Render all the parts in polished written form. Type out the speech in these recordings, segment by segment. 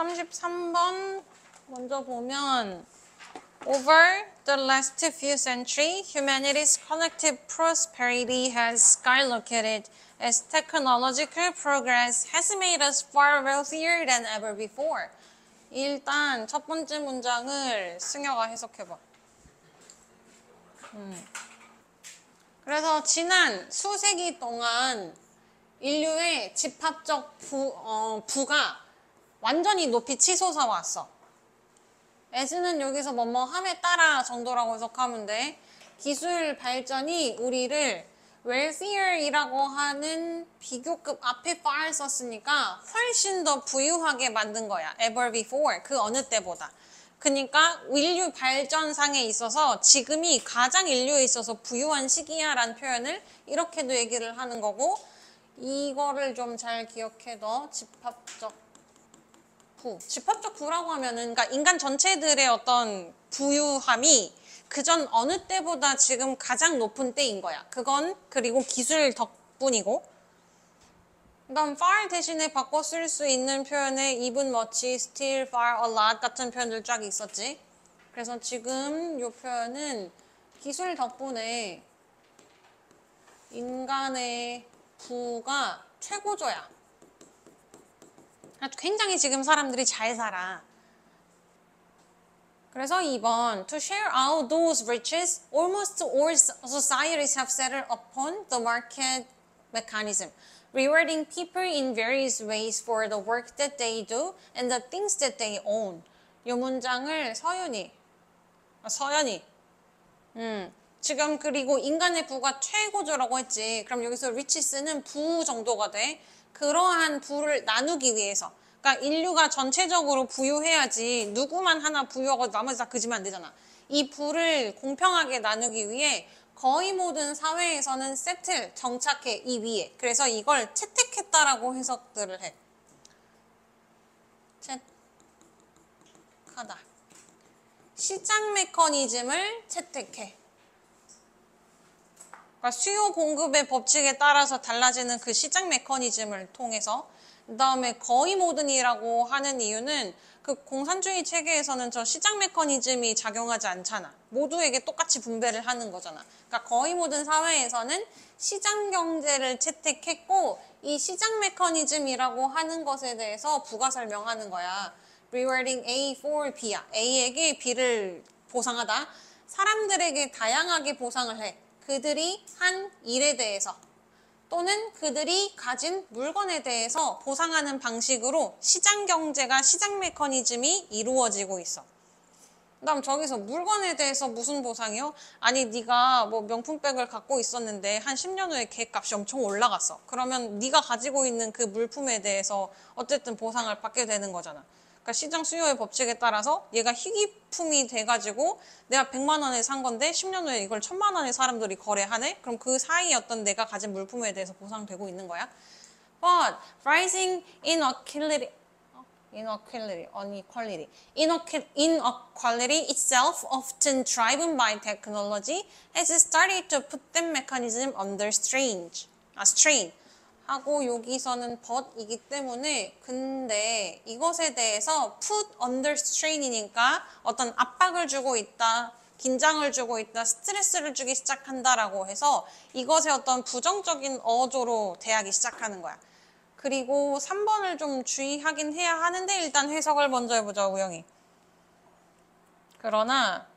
33번 먼저 보면 Over the last few centuries, humanity's collective prosperity has skyrocketed as technological progress has made us far wealthier than ever before. 일단 첫 번째 문장을 승혁아 해석해봐. 그래서 지난 수세기 동안 인류의 집합적 부가 완전히 높이 치솟아 왔어. as는 여기서 뭐뭐함에 따라 정도라고 해석하면 돼. 기술 발전이 우리를 wealthier이라고 하는 비교급 앞에 far 썼으니까 훨씬 더 부유하게 만든 거야. ever before, 그 어느 때보다. 그러니까 인류 발전상에 있어서 지금이 가장 인류에 있어서 부유한 시기야 라는 표현을 이렇게도 얘기를 하는 거고, 이거를 좀 잘 기억해둬. 집합적 부라고 하면은, 그러니까 인간 전체들의 어떤 부유함이 그전 어느 때보다 지금 가장 높은 때인 거야. 그건 그리고 기술 덕분이고. 그다음 far 대신에 바꿔 쓸 수 있는 표현에 even much, still, far, a lot 같은 표현들 쫙 있었지. 그래서 지금 이 표현은 기술 덕분에 인간의 부가 최고조야. 굉장히 지금 사람들이 잘 살아. 그래서 2번 To share out those riches, almost all societies have settled upon the market mechanism, rewarding people in various ways for the work that they do and the things that they own. 이 문장을 서연이 지금 그리고 인간의 부가 최고조라고 했지. 그럼 여기서 riches는 부 정도가 돼. 그러한 부를 나누기 위해서. 그러니까 인류가 전체적으로 부유해야지 누구만 하나 부유하고 나머지 다 그지면 안 되잖아. 이 부를 공평하게 나누기 위해 거의 모든 사회에서는 settle, 정착해, 이 위에. 그래서 이걸 채택했다라고 해석들을 해. 채택하다. 시장 메커니즘을 채택해. 그러니까 수요 공급의 법칙에 따라서 달라지는 그 시장 메커니즘을 통해서. 그 다음에 거의 모든이라고 하는 이유는 그 공산주의 체계에서는 저 시장 메커니즘이 작용하지 않잖아. 모두에게 똑같이 분배를 하는 거잖아. 그러니까 거의 모든 사회에서는 시장 경제를 채택했고, 이 시장 메커니즘이라고 하는 것에 대해서 부가 설명하는 거야. Rewarding A for B야. A에게 B를 보상하다. 사람들에게 다양하게 보상을 해. 그들이 한 일에 대해서 또는 그들이 가진 물건에 대해서 보상하는 방식으로 시장 경제가 시장 메커니즘이 이루어지고 있어. 그다음 저기서 물건에 대해서 무슨 보상이요? 아니 네가 뭐 명품백을 갖고 있었는데 한 10년 후에 걔값이 엄청 올라갔어. 그러면 네가 가지고 있는 그 물품에 대해서 어쨌든 보상을 받게 되는 거잖아. 그러니까 시장 수요의 법칙에 따라서 얘가 희귀품이 돼가지고 내가 100만 원에 산 건데 10년 후에 이걸 1000만 원에 사람들이 거래하네? 그럼 그 사이에 어떤 내가 가진 물품에 대해서 보상되고 있는 거야. But rising inequality itself, often driven by technology, has started to put the mechanism under strain. 하고 여기서는 but이기 때문에 근데 이것에 대해서 put under strain이니까 어떤 압박을 주고 있다, 긴장을 주고 있다, 스트레스를 주기 시작한다라고 해서 이것의 어떤 부정적인 어조로 대하기 시작하는 거야. 그리고 3번을 좀 주의하긴 해야 하는데 일단 해석을 먼저 해보자, 우영이. 그러나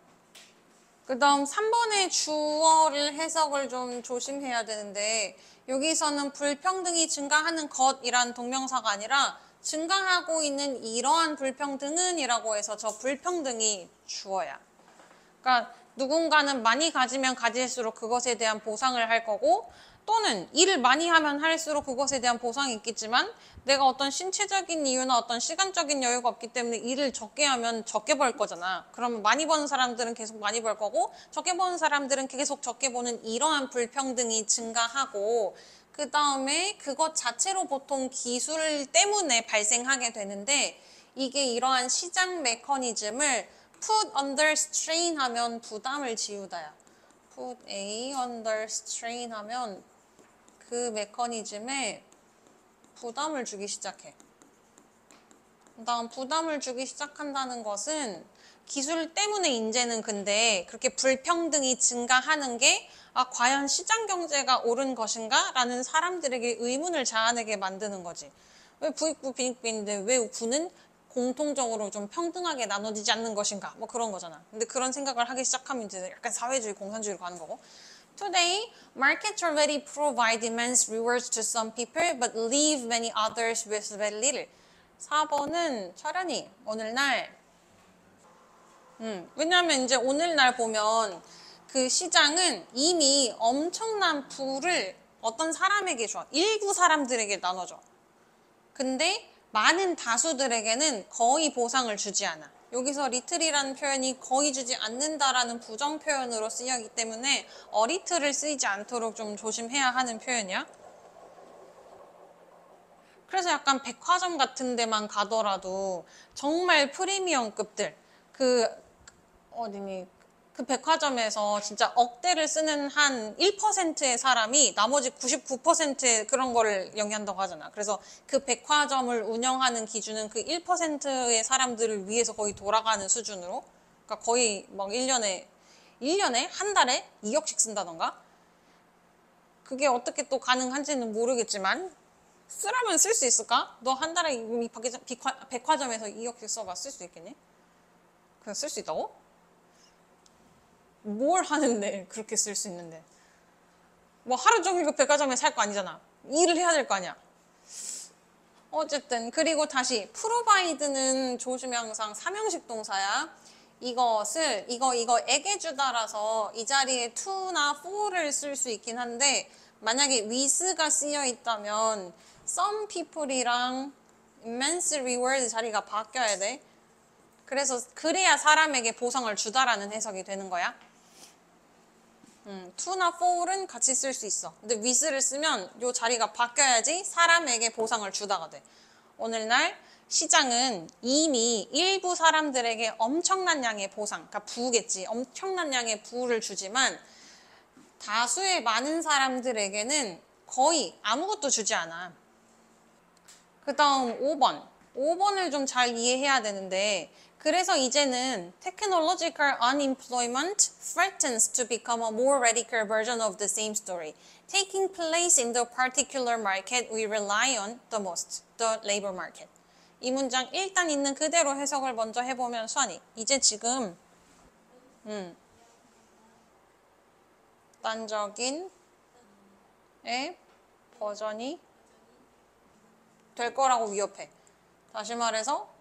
그 다음 3번의 주어를 해석을 좀 조심해야 되는데 여기서는 불평등이 증가하는 것이란 동명사가 아니라 증가하고 있는 이러한 불평등은 이라고 해서 저 불평등이 주어야. 그러니까 누군가는 많이 가지면 가질수록 그것에 대한 보상을 할 거고 또는 일을 많이 하면 할수록 그것에 대한 보상이 있겠지만 내가 어떤 신체적인 이유나 어떤 시간적인 여유가 없기 때문에 일을 적게 하면 적게 벌 거잖아. 그러면 많이 버는 사람들은 계속 많이 벌 거고 적게 버는 사람들은 계속 적게 버는 이러한 불평등이 증가하고 그 다음에 그것 자체로 보통 기술 때문에 발생하게 되는데 이게 이러한 시장 메커니즘을 put under strain 하면 부담을 지우다야. put A under strain 하면 그 메커니즘에 부담을 주기 시작해. 그다음 부담을 주기 시작한다는 것은 기술 때문에 이제는 근데 그렇게 불평등이 증가하는 게 과연 시장 경제가 옳은 것인가? 라는 사람들에게 의문을 자아내게 만드는 거지. 왜 부익부, 빈익빈인데 왜 부는 공통적으로 좀 평등하게 나눠지지 않는 것인가? 뭐 그런 거잖아. 근데 그런 생각을 하기 시작하면 이제 약간 사회주의, 공산주의로 가는 거고. Today, markets already provide immense rewards to some people, but leave many others with very little. 4번은 철현이 오늘날 왜냐하면 이제 오늘날 보면 그 시장은 이미 엄청난 부를 어떤 사람에게 줘. 일부 사람들에게 나눠줘. 근데 많은 다수들에게는 거의 보상을 주지 않아. 여기서 리틀이라는 표현이 거의 주지 않는다라는 부정 표현으로 쓰여있기 때문에 어리틀을 쓰이지 않도록 좀 조심해야 하는 표현이야. 그래서 약간 백화점 같은 데만 가더라도 정말 프리미엄급들 어디니 그 백화점에서 진짜 억대를 쓰는 한 1%의 사람이 나머지 99%의 그런 거를 영위한다고 하잖아. 그래서 그 백화점을 운영하는 기준은 그 1%의 사람들을 위해서 거의 돌아가는 수준으로, 그러니까 거의 막 1년에 한 달에 2억씩 쓴다던가. 그게 어떻게 또 가능한지는 모르겠지만 쓰라면 쓸 수 있을까? 너 한 달에 이 백화점에서 2억씩 써봐. 쓸 수 있겠니? 그냥 쓸 수 있다고? 뭘 하는데 그렇게 쓸 수 있는데 뭐 하루 종일 그 백화점에 살 거 아니잖아. 일을 해야 될 거 아니야. 어쨌든 그리고 다시 provide는 조심해 항상 삼형식 동사야. 이것을 이거에게 주다라서 이 자리에 to나 for를 쓸 수 있긴 한데 만약에 with가 쓰여 있다면 some people이랑 immense reward 자리가 바뀌어야 돼. 그래서 그래야 사람에게 보상을 주다라는 해석이 되는 거야. to나 for은 같이 쓸 수 있어. 근데 with를 쓰면 이 자리가 바뀌어야지 사람에게 보상을 주다가 돼. 오늘날 시장은 이미 일부 사람들에게 엄청난 양의 보상, 그러니까 부겠지. 엄청난 양의 부를 주지만 다수의 많은 사람들에게는 거의 아무것도 주지 않아. 그 다음 5번. 5번을 좀 잘 이해해야 되는데 그래서 이제는 technological unemployment threatens to become a more radical version of the same story, taking place in the particular market we rely on the most, the labor market. 이 문장 일단 있는 그대로 해석을 먼저 해보면 수환이 이제 지금 단적인 의 버전이 될 거라고 위협해. 다시 말해서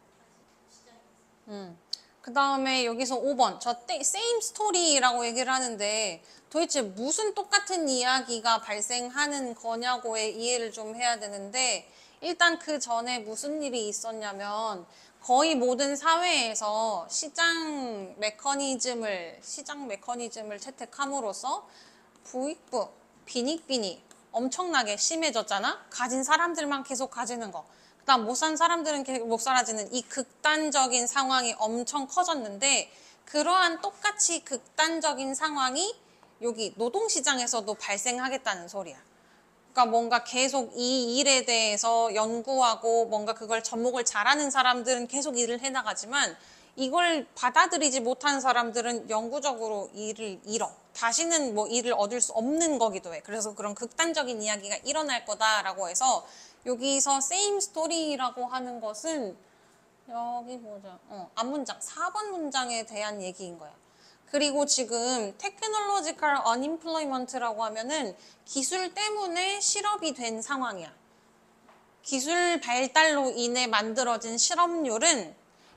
그 다음에 여기서 5번 저 same story라고 얘기를 하는데 도대체 무슨 똑같은 이야기가 발생하는 거냐고의 이해를 좀 해야 되는데 일단 그 전에 무슨 일이 있었냐면 거의 모든 사회에서 시장 메커니즘을 채택함으로써 부익부, 빈익빈이 엄청나게 심해졌잖아. 가진 사람들만 계속 가지는 거. 그다음 못 산 사람들은 계속 못 사라지는 이 극단적인 상황이 엄청 커졌는데 그러한 똑같이 극단적인 상황이 여기 노동시장에서도 발생하겠다는 소리야. 그러니까 뭔가 계속 이 일에 대해서 연구하고 뭔가 그걸 접목을 잘하는 사람들은 계속 일을 해나가지만 이걸 받아들이지 못한 사람들은 영구적으로 일을 잃어. 다시는 뭐 일을 얻을 수 없는 거기도 해. 그래서 그런 극단적인 이야기가 일어날 거다라고 해서 여기서 same story라고 하는 것은 여기 보자. 앞문장 4번 문장에 대한 얘기인 거야. 그리고 지금 technological unemployment라고 하면은 기술 때문에 실업이 된 상황이야. 기술 발달로 인해 만들어진 실업률은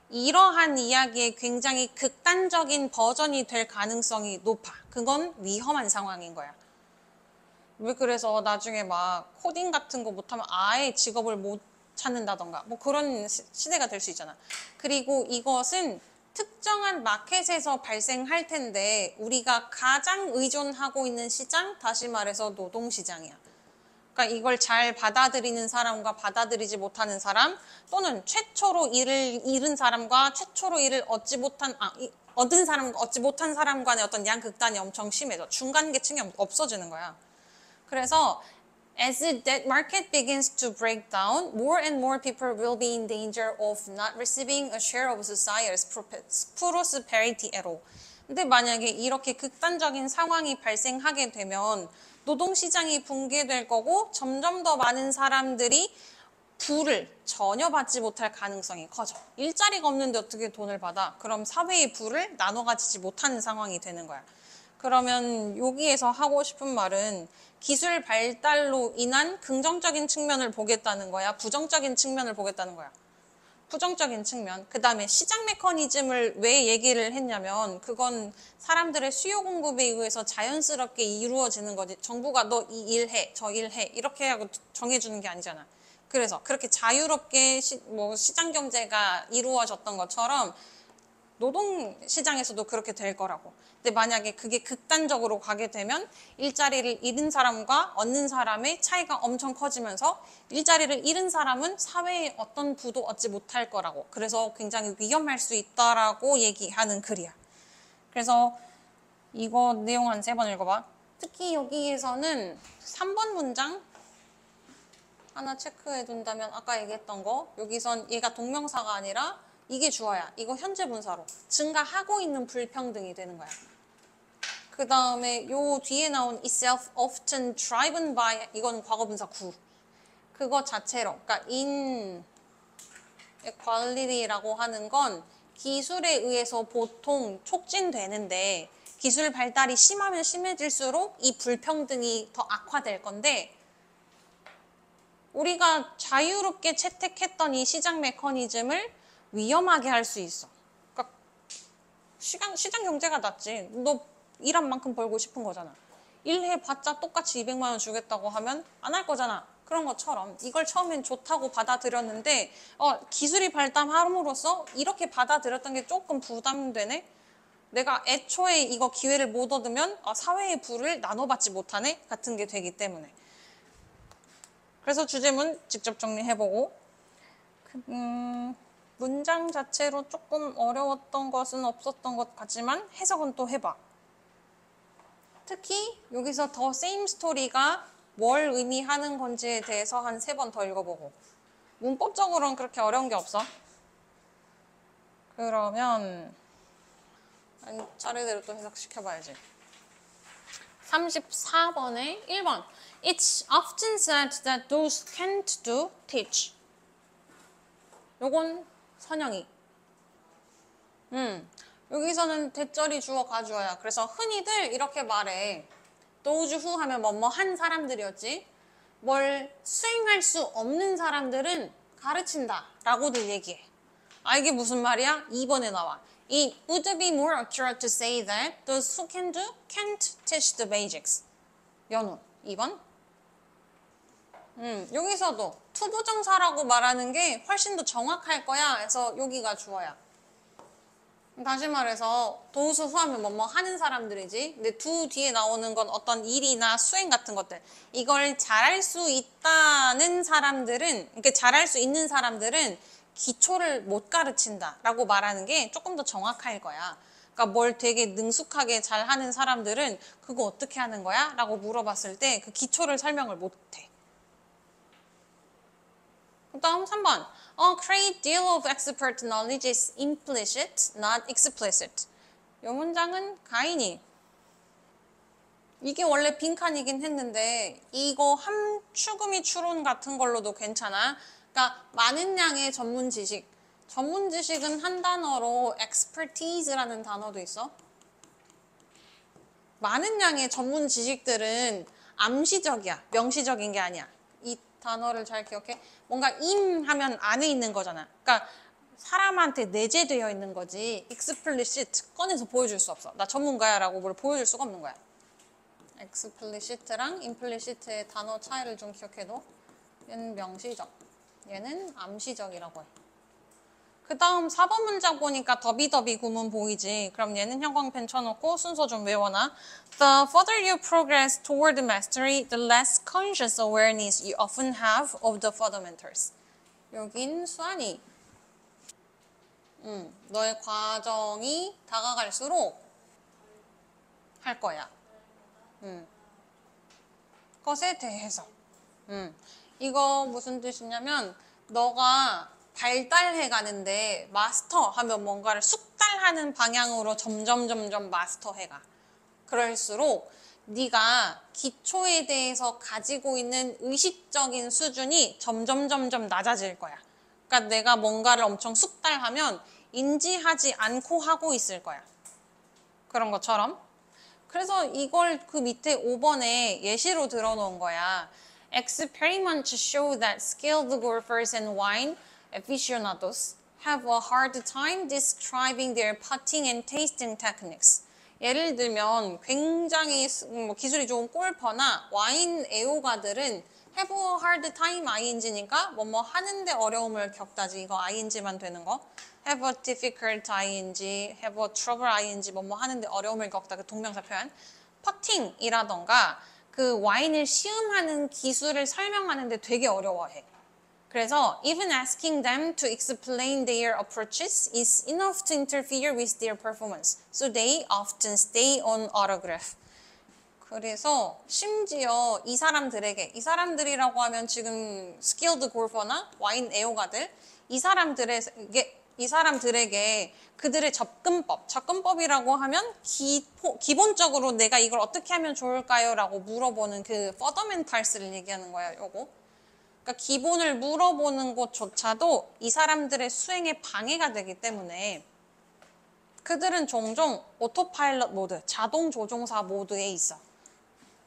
이러한 이야기의 굉장히 극단적인 버전이 될 가능성이 높아. 그건 위험한 상황인 거야. 왜 그래서 나중에 막 코딩 같은 거 못하면 아예 직업을 못 찾는다던가 뭐 그런 시대가 될 수 있잖아. 그리고 이것은 특정한 마켓에서 발생할 텐데 우리가 가장 의존하고 있는 시장, 다시 말해서 노동시장이야. 그러니까 이걸 잘 받아들이는 사람과 받아들이지 못하는 사람 또는 최초로 일을 잃은 사람과 최초로 일을 얻은 사람과 얻지 못한 사람 간의 어떤 양극단이 엄청 심해져. 중간 계층이 없어지는 거야. 그래서 As the debt market begins to break down, more and more people will be in danger of not receiving a share of society's prosperity at all. 근데 만약에 이렇게 극단적인 상황이 발생하게 되면 노동시장이 붕괴될 거고 점점 더 많은 사람들이 부를 전혀 받지 못할 가능성이 커져. 일자리가 없는데 어떻게 돈을 받아? 그럼 사회의 부를 나눠 가지지 못하는 상황이 되는 거야. 그러면 여기에서 하고 싶은 말은 기술 발달로 인한 긍정적인 측면을 보겠다는 거야? 부정적인 측면을 보겠다는 거야? 부정적인 측면. 그 다음에 시장 메커니즘을 왜 얘기를 했냐면 그건 사람들의 수요 공급에 의해서 자연스럽게 이루어지는 거지. 정부가 너 이 일 해, 저 일 해 이렇게 하고 정해주는 게 아니잖아. 그래서 그렇게 자유롭게 시장 경제가 이루어졌던 것처럼 노동 시장에서도 그렇게 될 거라고. 근데 만약에 그게 극단적으로 가게 되면 일자리를 잃은 사람과 얻는 사람의 차이가 엄청 커지면서 일자리를 잃은 사람은 사회의 어떤 부도 얻지 못할 거라고. 그래서 굉장히 위험할 수 있다라고 얘기하는 글이야. 그래서 이거 내용 한 3번 읽어봐. 특히 여기에서는 3번 문장 하나 체크해 둔다면 아까 얘기했던 거 여기선 얘가 동명사가 아니라 이게 주어야. 이거 현재 분사로. 증가하고 있는 불평등이 되는 거야. 그 다음에 요 뒤에 나온 itself often driven by 이건 과거분사 구. 그거 자체로. 그러니까 inequality라고 하는 건 기술에 의해서 보통 촉진되는데 기술 발달이 심하면 심해질수록 이 불평등이 더 악화될 건데 우리가 자유롭게 채택했던 이 시장 메커니즘을 위험하게 할 수 있어. 그러니까 시장 경제가 낫지. 너 일한 만큼 벌고 싶은 거잖아. 일해봤자 똑같이 200만 원 주겠다고 하면 안 할 거잖아. 그런 것처럼 이걸 처음엔 좋다고 받아들였는데 기술이 발달함으로써 이렇게 받아들였던 게 조금 부담되네. 내가 애초에 이거 기회를 못 얻으면 사회의 부를 나눠받지 못하네 같은 게 되기 때문에. 그래서 주제문 직접 정리해보고 문장 자체로 조금 어려웠던 것은 없었던 것 같지만 해석은 또 해봐. 특히 여기서 더 same story가 뭘 의미하는 건지에 대해서 한 3번 더 읽어보고 문법적으로는 그렇게 어려운 게 없어. 그러면 차례대로 또 해석시켜봐야지. 34번에 1번 It's often said that those who can't do, teach. 요건 선영이. 여기서는 대절이 주어 가주어야. 그래서 흔히들 이렇게 말해. those who 하면 뭐뭐 한 사람들이었지. 뭘 수행할 수 없는 사람들은 가르친다 라고들 얘기해. 이게 무슨 말이야? 2번에 나와. It would be more accurate to say that those who can do can't teach the basics. 연우 2번. 여기서도 투부정사라고 말하는 게 훨씬 더 정확할 거야. 그래서 여기가 주어야. 다시 말해서 those who 하면 뭐뭐 하는 사람들이지. 근데 do 뒤에 나오는 건 어떤 일이나 수행 같은 것들. 이걸 잘할 수 있다는 사람들은, 그러니까 잘할 수 있는 사람들은 기초를 못 가르친다 라고 말하는 게 조금 더 정확할 거야. 그러니까 뭘 되게 능숙하게 잘하는 사람들은 그거 어떻게 하는 거야? 라고 물어봤을 때 그 기초를 설명을 못해. 그 다음 3번. A great deal of expert knowledge is implicit, not explicit. 이 문장은 가인이. 이게 원래 빈칸이긴 했는데 이거 함추금이 추론 같은 걸로도 괜찮아. 그러니까 많은 양의 전문 지식. 전문 지식은 한 단어로 expertise라는 단어도 있어. 많은 양의 전문 지식들은 암시적이야. 명시적인 게 아니야. 이 단어를 잘 기억해. 뭔가 하면 안에 있는 거잖아. 그러니까 사람한테 내재되어 있는 거지. explicit 꺼내서 보여줄 수 없어. 나 전문가야 라고 뭘 보여줄 수가 없는 거야. explicit랑 implicit의 단어 차이를 좀 기억해도 얘는 명시적, 얘는 암시적이라고 해. 그 다음 4번 문장 보니까 더비더비 구문 보이지? 그럼 얘는 형광펜 쳐놓고 순서 좀 외워놔. The further you progress toward mastery, the less conscious awareness you often have of the fundamentals. 여긴 수환이. 너의 과정이 다가갈수록 할 거야. 것에 대해서. 이거 무슨 뜻이냐면 너가 발달해 가는데 마스터 하면 뭔가를 숙달하는 방향으로 점점 마스터해 가. 그럴수록 네가 기초에 대해서 가지고 있는 의식적인 수준이 점점 낮아질 거야. 그러니까 내가 뭔가를 엄청 숙달하면 인지하지 않고 하고 있을 거야. 그런 것처럼. 그래서 이걸 그 밑에 5번에 예시로 들어놓은 거야. Experiments show that skilled golfers and wine aficionados have a hard time describing their putting and tasting techniques. 예를 들면 굉장히 기술이 좋은 골퍼나 와인 애호가들은 have a hard time ing니까 뭐뭐 하는데 어려움을 겪다지. 이거 ing만 되는 거. have a difficult ing, have a trouble ing 뭐뭐 하는데 어려움을 겪다. 그 동명사 표현. 퍼팅이라던가 그 와인을 시음하는 기술을 설명하는데 되게 어려워해. 그래서 even asking them to explain their approaches is enough to interfere with their performance. So they often stay on autograph. 그래서 심지어 이 사람들이라고 하면 지금 skilled 골퍼나 와인 애호가들, 이 사람들에게 그들의 접근법이라고 하면 기본적으로 내가 이걸 어떻게 하면 좋을까요? 라고 물어보는 그 fundamentалs를 얘기하는 거야, 요거. 그러니까 기본을 물어보는 것조차도 이 사람들의 수행에 방해가 되기 때문에 그들은 종종 오토파일럿 모드, 자동 조종사 모드에 있어.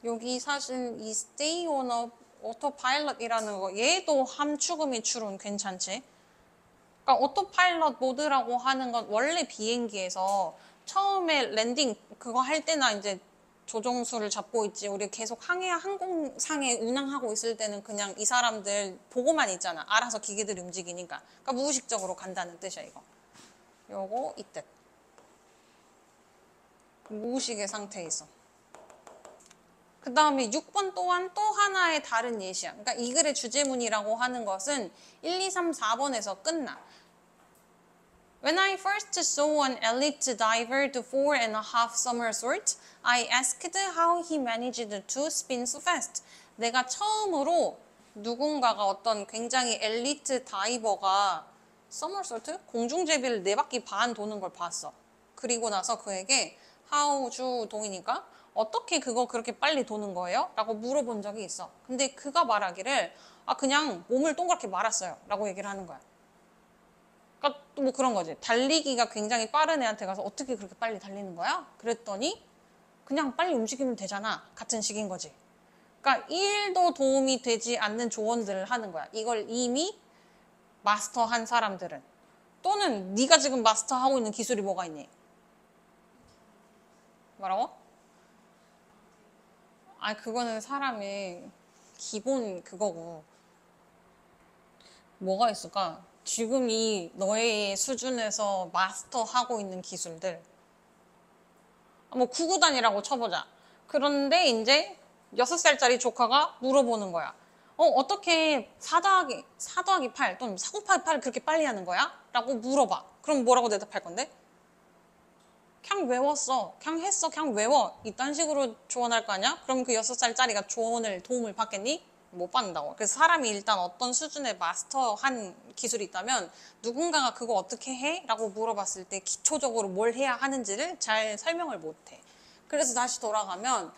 여기 사실 이 stay on a autopilot이라는 거, 얘도 함축음이 출은 괜찮지? 그러니까 오토파일럿 모드라고 하는 건 원래 비행기에서 처음에 랜딩 그거 할 때나 이제 조종수를 잡고 있지. 우리 계속 항공상에 운항하고 있을 때는 그냥 이 사람들 보고만 있잖아. 알아서 기계들이 움직이니까. 그러니까 무의식적으로 간다는 뜻이야, 이거. 요거 이 뜻. 무의식의 상태에 있어. 그 다음에 6번 또한 또 하나의 다른 예시야. 그러니까 이 글의 주제문이라고 하는 것은 1, 2, 3, 4번에서 끝나. When I first saw an elite diver do 4.5 somersault, I asked how he managed to spin so fast. 내가 처음으로 누군가가 어떤 굉장히 엘리트 다이버가 somersault? 공중제비를 4바퀴 반 도는 걸 봤어. 그리고 나서 그에게 how 주 동이니까 어떻게 그거 그렇게 빨리 도는 거예요? 라고 물어본 적이 있어. 근데 그가 말하기를 그냥 몸을 동그랗게 말았어요. 라고 얘기를 하는 거야. 그러니까 또 뭐 그런 거지. 달리기가 굉장히 빠른 애한테 가서 어떻게 그렇게 빨리 달리는 거야? 그랬더니 그냥 빨리 움직이면 되잖아. 같은 식인 거지. 그러니까 1도 도움이 되지 않는 조언들을 하는 거야. 이걸 이미 마스터한 사람들은. 또는 네가 지금 마스터하고 있는 기술이 뭐가 있니? 뭐라고? 그거는 사람의 기본 그거고. 뭐가 있을까? 지금 이 너의 수준에서 마스터하고 있는 기술들. 뭐 구구단이라고 쳐보자. 그런데 이제 6살짜리 조카가 물어보는 거야. 어떻게 4 더하기 8 또는 4 곱하기 8을 그렇게 빨리 하는 거야? 라고 물어봐. 그럼 뭐라고 대답할 건데? 그냥 외웠어. 그냥 했어. 그냥 외워. 이딴 식으로 조언할 거 아니야? 그럼 그 6살짜리가 도움을 받겠니? 못 받는다고. 그래서 사람이 일단 어떤 수준의 마스터한 기술이 있다면 누군가가 그거 어떻게 해? 라고 물어봤을 때 기초적으로 뭘 해야 하는지를 잘 설명을 못해. 그래서 다시 돌아가면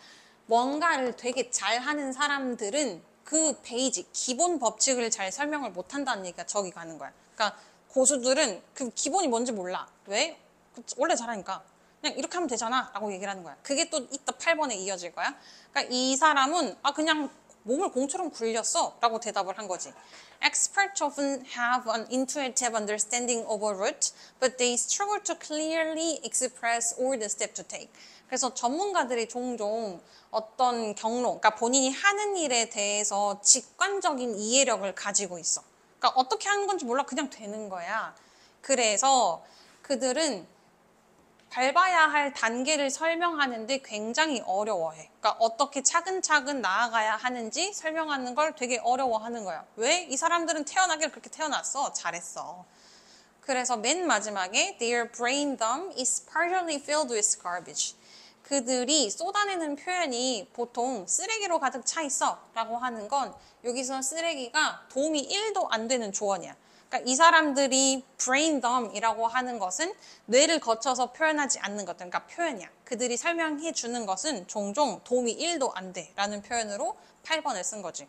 뭔가를 되게 잘하는 사람들은 그 베이직, 기본 법칙을 잘 설명을 못한다는 얘기가 저기 가는 거야. 그러니까 고수들은 그 기본이 뭔지 몰라. 왜? 원래 잘하니까. 그냥 이렇게 하면 되잖아 라고 얘기를 하는 거야. 그게 또 이따 8번에 이어질 거야. 그러니까 이 사람은 그냥 몸을 공처럼 굴렸어 라고 대답을 한 거지. Experts often have an intuitive understanding of a route, but they struggle to clearly express all the steps to take. 그래서 전문가들이 종종 어떤 경로, 그러니까 본인이 하는 일에 대해서 직관적인 이해력을 가지고 있어. 그러니까 어떻게 하는 건지 몰라. 그냥 되는 거야. 그래서 그들은 밟아야 할 단계를 설명하는데 굉장히 어려워해. 그러니까 어떻게 차근차근 나아가야 하는지 설명하는 걸 되게 어려워하는 거야. 왜? 이 사람들은 태어나길 그렇게 태어났어. 잘했어. 그래서 맨 마지막에 Their brain dam is partially filled with garbage. 그들이 쏟아내는 표현이 보통 쓰레기로 가득 차 있어 라고 하는 건 여기서 쓰레기가 도움이 1도 안 되는 조언이야. 그러니까 이 사람들이 brain dump이라고 하는 것은 뇌를 거쳐서 표현하지 않는 것들, 그러니까 표현이야. 그들이 설명해 주는 것은 종종 도움이 1도 안 돼 라는 표현으로 8번을 쓴 거지.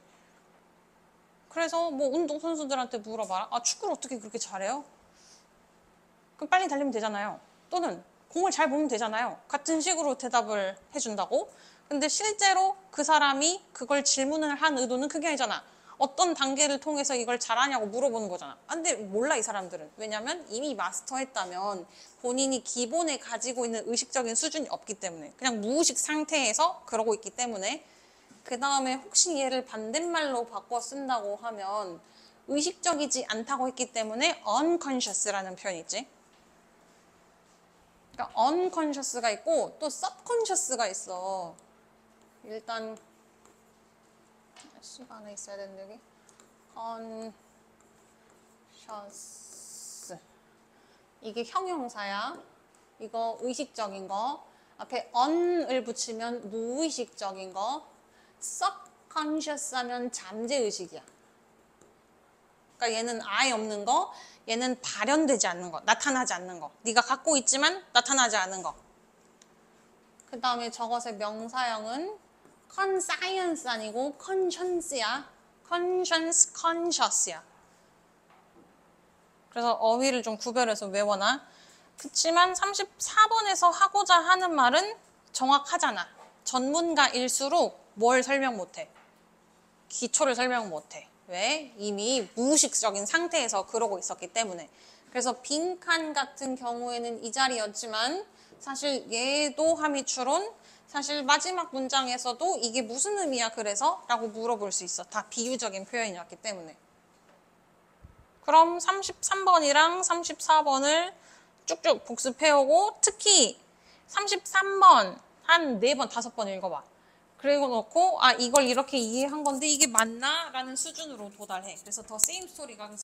그래서 뭐 운동선수들한테 물어봐라. 아, 축구를 어떻게 그렇게 잘해요? 그럼 빨리 달리면 되잖아요. 또는 공을 잘 보면 되잖아요. 같은 식으로 대답을 해준다고. 근데 실제로 그 사람이 그걸 질문을 한 의도는 그게 아니잖아. 어떤 단계를 통해서 이걸 잘하냐고 물어보는 거잖아. 근데 몰라, 이 사람들은. 왜냐면 이미 마스터했다면 본인이 기본에 가지고 있는 의식적인 수준이 없기 때문에, 그냥 무의식 상태에서 그러고 있기 때문에. 그 다음에 혹시 얘를 반대말로 바꿔 쓴다고 하면 의식적이지 않다고 했기 때문에 unconscious라는 표현이 있지. 그러니까 unconscious가 있고 또 subconscious가 있어. 일단 시간에 있어야 되는데 여기 conscious, 이게 형용사야. 이거 의식적인 거. 앞에 on을 붙이면 무의식적인 거. subconscious 하면 잠재의식이야. 그러니까 얘는 아예 없는 거, 얘는 발현되지 않는 거, 나타나지 않는 거. 네가 갖고 있지만 나타나지 않은 거. 그 다음에 저것의 명사형은 conscience 아니고 conscience야. conscience, conscious야. 그래서 어휘를 좀 구별해서 외워놔. 그치만 34번에서 하고자 하는 말은 정확하잖아. 전문가일수록 뭘 설명 못해? 기초를 설명 못해. 왜? 이미 무의식적인 상태에서 그러고 있었기 때문에. 그래서 빈칸 같은 경우에는 이 자리였지만 사실 얘도 하미추론, 사실 마지막 문장에서도 이게 무슨 의미야 그래서? 라고 물어볼 수 있어. 다 비유적인 표현이었기 때문에. 그럼 33번이랑 34번을 쭉쭉 복습해오고, 특히 33번 한 4번, 5번 읽어봐. 그리고 놓고 아, 이걸 이렇게 이해한 건데 이게 맞나? 라는 수준으로 도달해. 그래서 더 세임 스토리가